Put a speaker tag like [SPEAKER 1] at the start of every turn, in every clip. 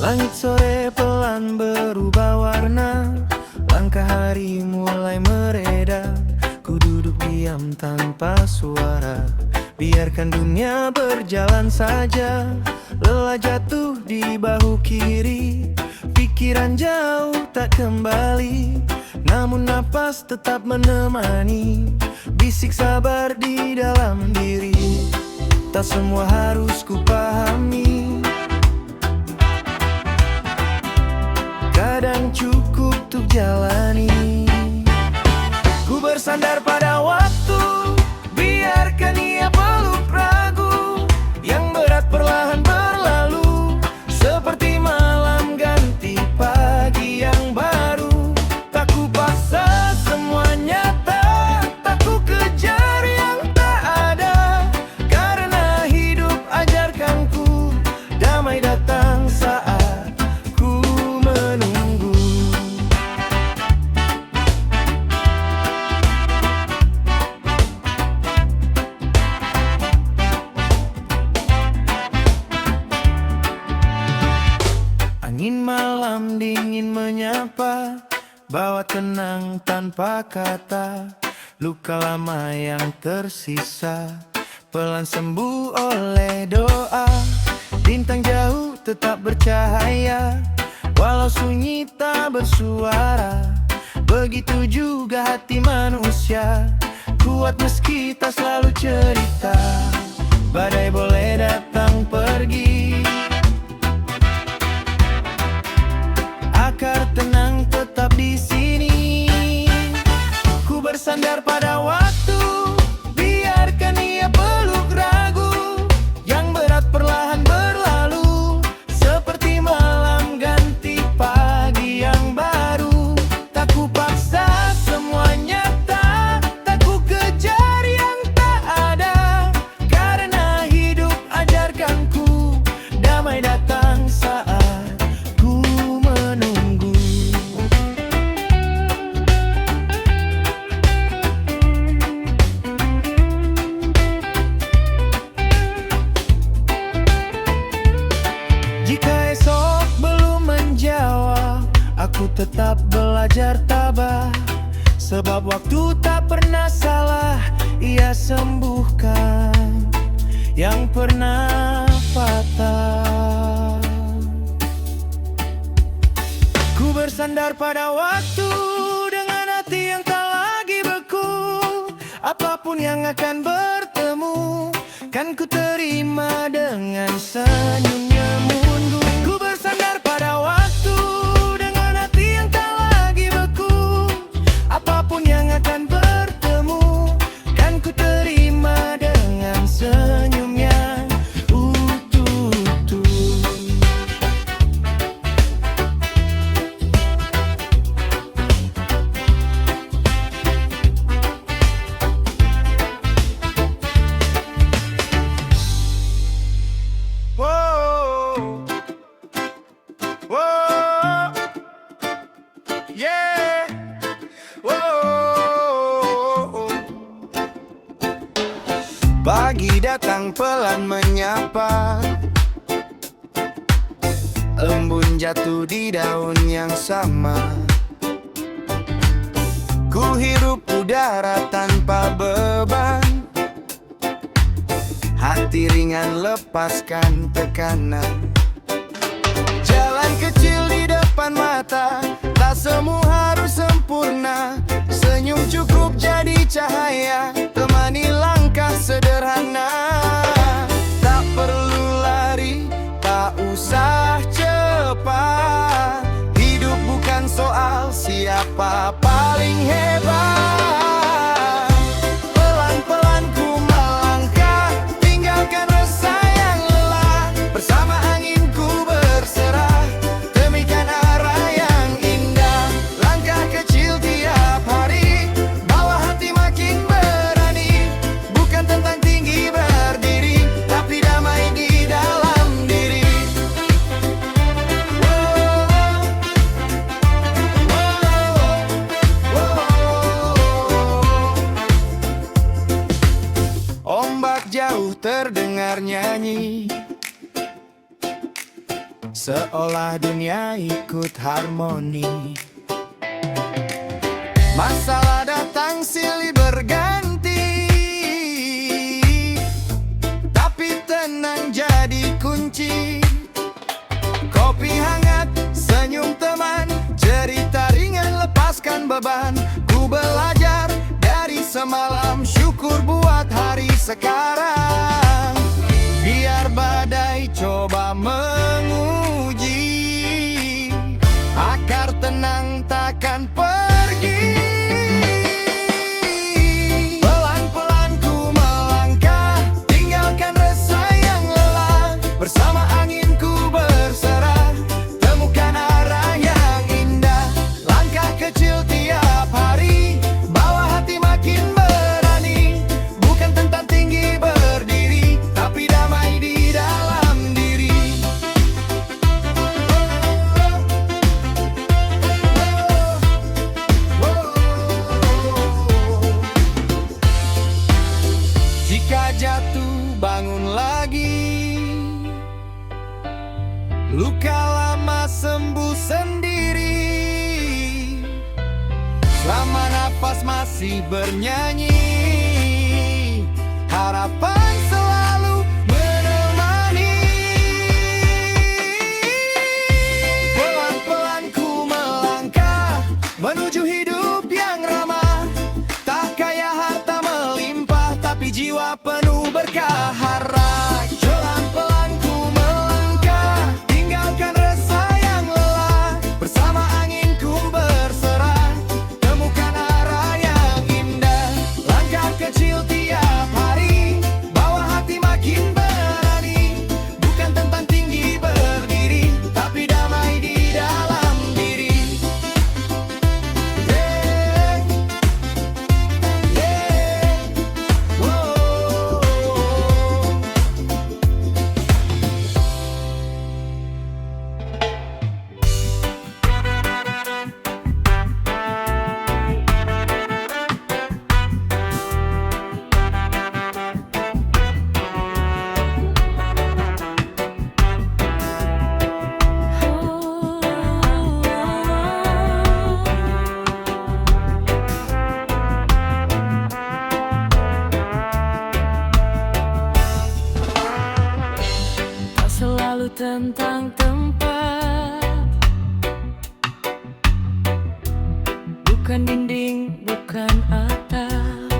[SPEAKER 1] Langit sore pelan berubah warna, langkah hari mulai mereda. Ku duduk diam tanpa suara, biarkan dunia berjalan saja. Lelah jatuh di bahu kiri, pikiran jauh tak kembali. Namun napas tetap menemani, bisik sabar di dalam diri. Tak semua harus ku pahami, kadang cukup untuk jalani. Ku bersandar pada waktu, biarkan ia peluk ragu. Yang berat perlahan berlalu, seperti malam ganti pagi yang baru. Tak ku paksa semua nyata, tak ku kejar yang tak ada. Karena hidup ajarkan ku, damai datang saat ku menunggu. Angin malam dingin menyapa, bawa tenang tanpa kata. Luka lama yang tersisa pelan sembuh oleh doa. Bintang jauh tetap bercahaya, walau sunyi tak bersuara. Begitu juga hati manusia, kuat meski tak selalu cerita. Badai boleh datang pergi, akar tenang tetap di sini. Ku bersandar pada waktu, biarkan ia peluk ragu. Yang berat perlahan berlalu, seperti malam ganti pagi yang baru. Tak ku paksa semua nyata, tak ku kejar yang tak ada. Karena hidup ajarkan ku, damai datang saat ku menunggu. Jika esok belum menjawab, aku tetap belajar tabah. Sebab waktu tak pernah salah, ia sembuhkan yang pernah patah. Ku bersandar pada waktu, dengan hati yang tak lagi beku. Apapun yang akan bertemu, kan ku terima dengan senyumnya mundur. Ku bersandar pada waktu, dengan hati yang tak lagi beku. Apapun yang akan bertemu, kan ku terima dengan senyumnya utuh. Whoa, whoa, yeah, whoa. Pagi datang pelan menyapa, embun jatuh di daun yang sama. Ku hirup udara tanpa beban, hati ringan lepaskan tekanan. Jalan kecil di depan mata, tak semua harus sempurna. Senyum cukup jadi cahaya, temani langkah sederhana. Tak perlu lari, tak usah cepat. Hidup bukan soal siapa paling hebat. Pelan-pelan ku melangkah, tinggalkan resah yang lelah. Bersama angin ku berserah, demikian arah yang indah. Langkah kecil tiap hari, bawa hati makin berani. Bukan tentang tinggi berdiri, tapi damai di dalam diri. Ombak jauh terdengar nyanyi, seolah dunia ikut harmoni. Masalah datang silih berganti, tapi tenang jadi kunci. Kopi hangat, senyum teman, cerita ringan lepaskan beban. Ku belajar dari semalam, syukur buat hari sekarang. Biar badai coba menguji, akar tenang takkan pergi. Pelan-pelan ku melangkah, tinggalkan resah yang lelah. Bersama angin ku berserah, temukan arah yang indah. Langkah kecil tiap hari, bawa hati makin berani. Bukan tentang tinggi berdiri, tapi damai di dalam diri. Jika jatuh bangun lagi, luka lama sembuh sendiri. Selama nafas masih bernyanyi, harapan selalu menemani. Pelan-pelan ku melangkah menuju hidup yang ramah. Tak kaya harta melimpah, tapi jiwa penuh berkah. Pelan-pelan ku melangkah, tinggalkan resah yang lelah. Bersama angin ku berserah, temukan arah yang indah. Langkah kecil tiap hari, bawa hati makin berani. Bukan tentang tinggi berdiri, tapi damai di dalam diri. Yeah. Yeah. Whoa.
[SPEAKER 2] Tak selalu tentang tempat, bukan dinding, bukan atap.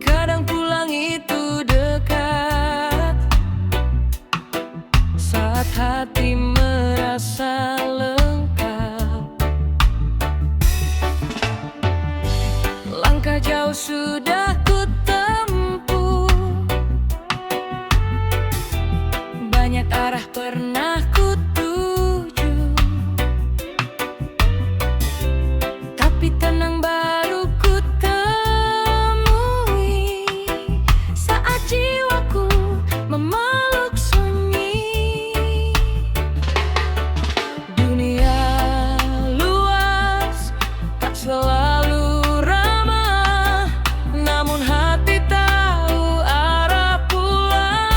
[SPEAKER 2] Kadang pulang itu dekat, saat hati merasa lengkap. Langkah jauh sudah ku tempuh, banyak arah pernah ku tuju, tapi tenang baru ku temui saat jiwaku memeluk sunyi. Dunia luas, tak selalu ramah, namun hati tahu arah pulang.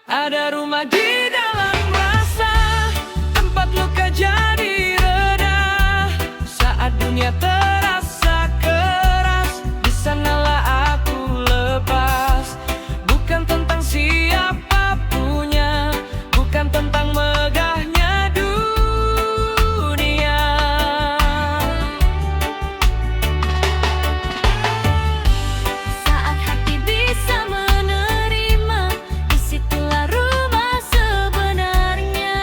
[SPEAKER 2] Ada rumah di dalam rasa, tempat luka jadi reda. Saat dunia terasa keras, di sanalah aku lepas. Bukan tentang siapa punya, bukan tentang megahnya dunia. Saat hati bisa menerima, disitulah rumah sebenarnya.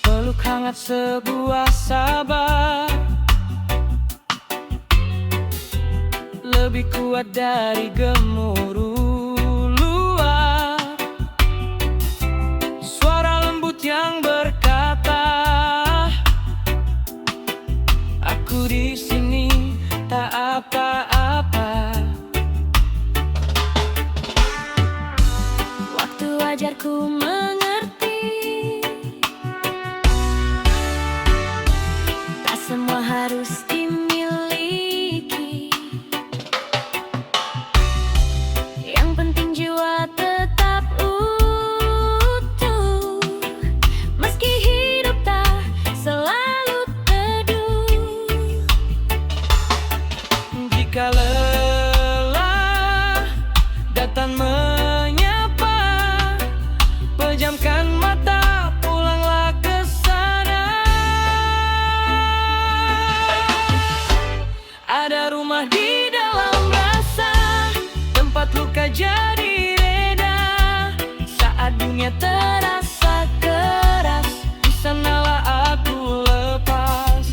[SPEAKER 2] Peluk hangat sebuah sabar, lebih kuat dari gemuruh luar. Suara lembut yang berkata, aku di sini tak apa-apa. Waktu wajar ku mengerti, tak semua hal harus dimiliki. Yang penting jiwa tetap utuh, meski hidup tak selalu teduh.
[SPEAKER 3] Jika lelah datang menyapa, pejamkan mata, pulanglah ke sana. Ada rumah di dalam rasa, tempat luka jadi reda. Saat dunia terasa keras, di sanalah aku lepas.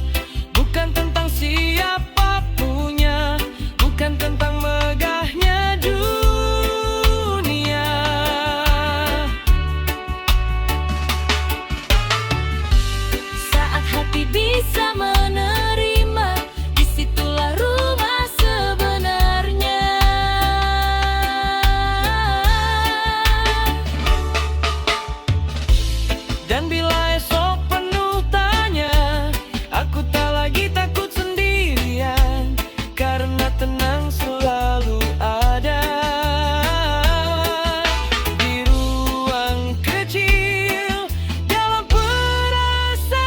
[SPEAKER 3] Bukan tentang siapa punya, bukan tentang megahnya dunia.
[SPEAKER 2] Saat hati bisa menerima, disitulah rumah sebenarnya.
[SPEAKER 3] Dan bila esok penuh tanya, aku tak lagi takut sendirian, karena tenang selalu ada. Di ruang kecil dalam perasaan,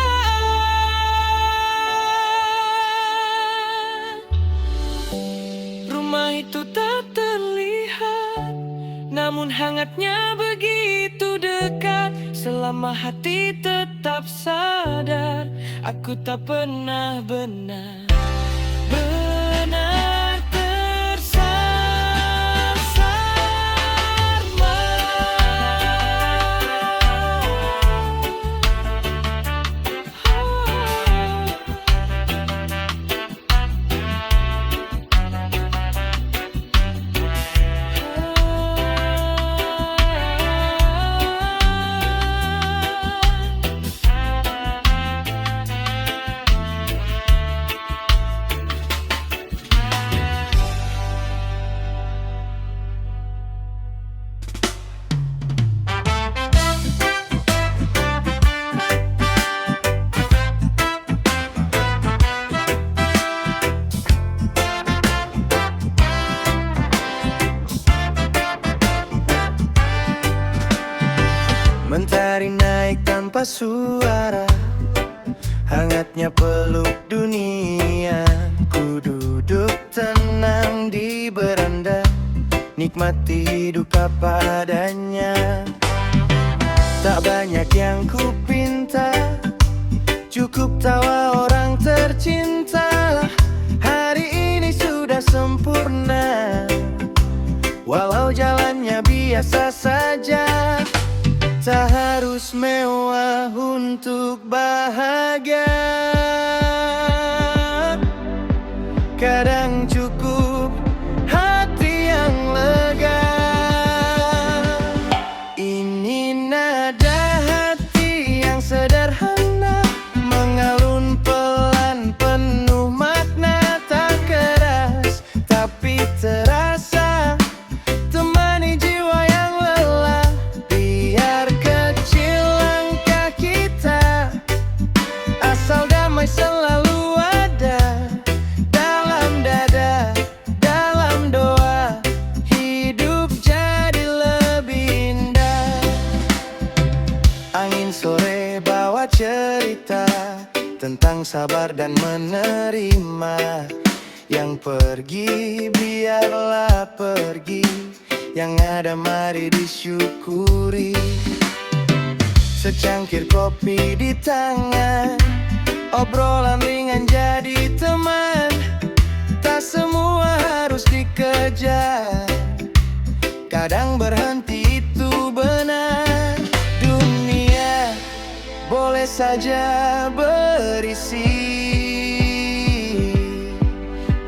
[SPEAKER 3] rumah itu tak terlihat, namun hangatnya begitu dekat. Selama hati tetap sadar, aku tak pernah benar tersasar.
[SPEAKER 1] Mentari naik tanpa suara, hangatnya peluk dunia. Ku duduk tenang di beranda, nikmati hidup apa adanya. Tak banyak yang ku pinta, cukup tawa orang tercinta. Hari ini sudah sempurna, walau jalannya biasa saja. Tak harus mewah untuk bahagia, kadang cukup hati yang lega. Ini nada hati yang sederhana, mengalun pelan penuh makna. Tak keras tapi terasa, temani jiwa yang lelah. Biar kecil langkah kita, asal damai selalu ada. Dalam dada, dalam doa, hidup jadi lebih indah. Angin sore bawa cerita tentang sabar dan menerima. Yang pergi biarlah pergi, yang ada mari disyukuri. Secangkir kopi di tangan, obrolan ringan jadi teman. Tak semua harus dikejar, kadang berhenti itu benar. Dunia boleh saja berisi,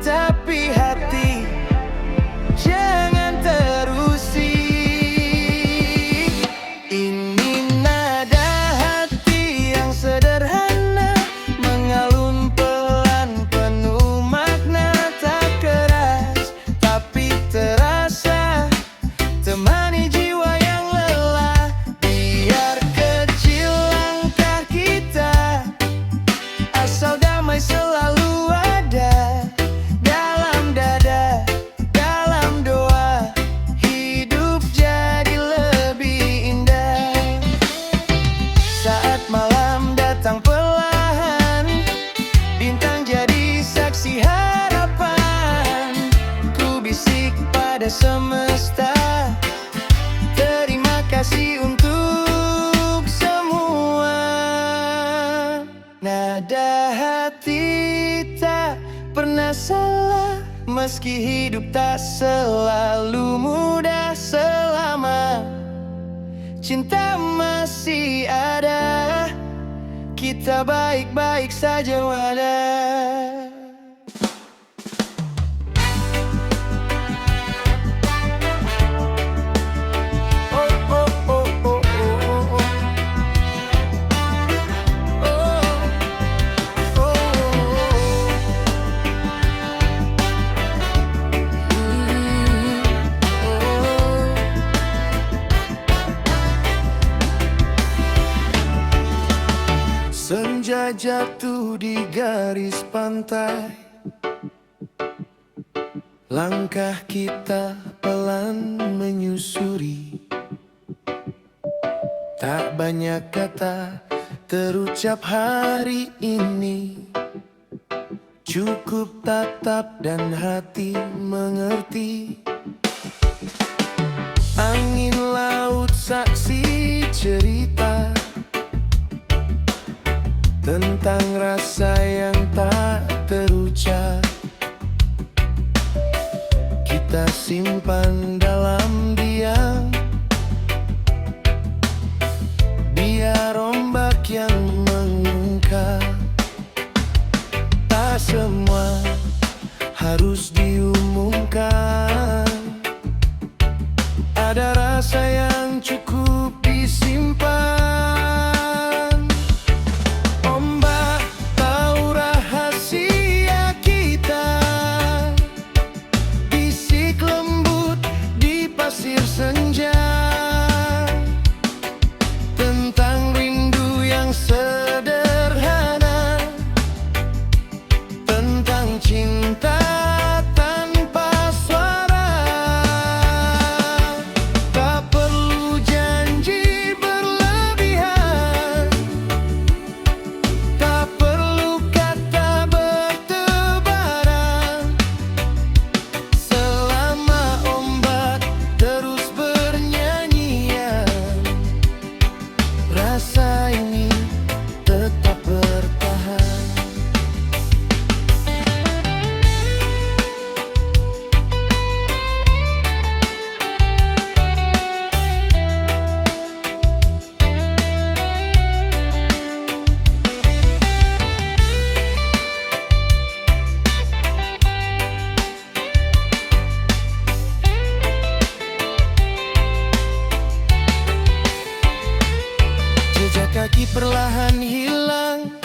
[SPEAKER 1] tapi hati jangan terusi. Ini nada hati yang sederhana, mengalun pelan penuh makna. Tak keras tapi terasa, temani jiwa yang lelah. Biar kecil langkah kita, semesta. Terima kasih untuk semua. Nada hati tak pernah salah, meski hidup tak selalu mudah. Selama cinta masih ada, kita baik-baik saja wadah. Senja jatuh di garis pantai, langkah kita pelan menyusuri. Tak banyak kata terucap hari ini, cukup tatap dan hati mengerti. Angin laut saksi cerita tentang rasa yang tak terucap. Kita simpan dalam diam, biar ombak yang mengungkap. Tak semua harus diumumkan, ada rasa yang cukup disimpan. Senja tentang rindu yang sederhana, tentang cinta tanpa suara. Tak perlu janji berlebihan, tak perlu kata bertebaran. Selama ombak terus rasa ini tetap bertahan. Jejak kaki perlahan hilang,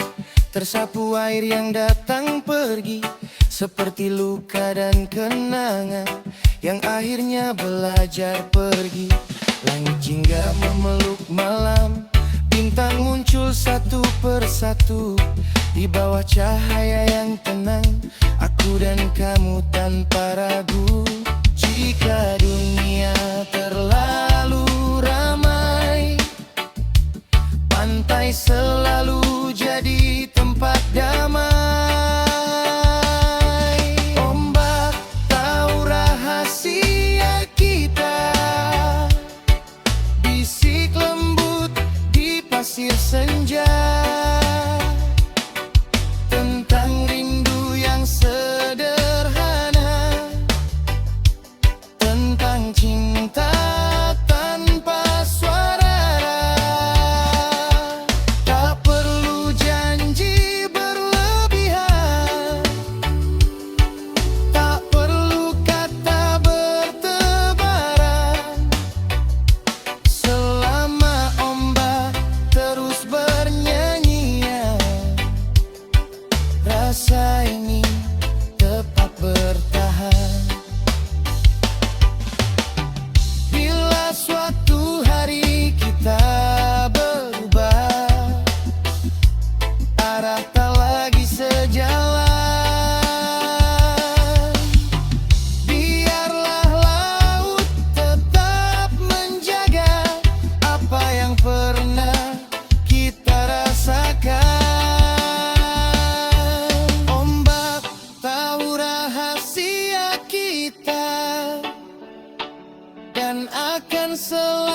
[SPEAKER 1] tersapu air yang datang pergi, seperti luka dan kenangan yang akhirnya belajar pergi. Langit jingga memeluk malam, bintang muncul satu persatu. Di bawah cahaya yang tenang, aku dan kamu tanpa ragu. Jika dunia terlalu ramai, pantai selalu jadi tempat damai. Ombak tahu rahasia kita, bisik lembut di pasir senja, tentang rindu yang sederhana, tentang cinta tanpa suara. Tak perlu janji berlebihan, selalu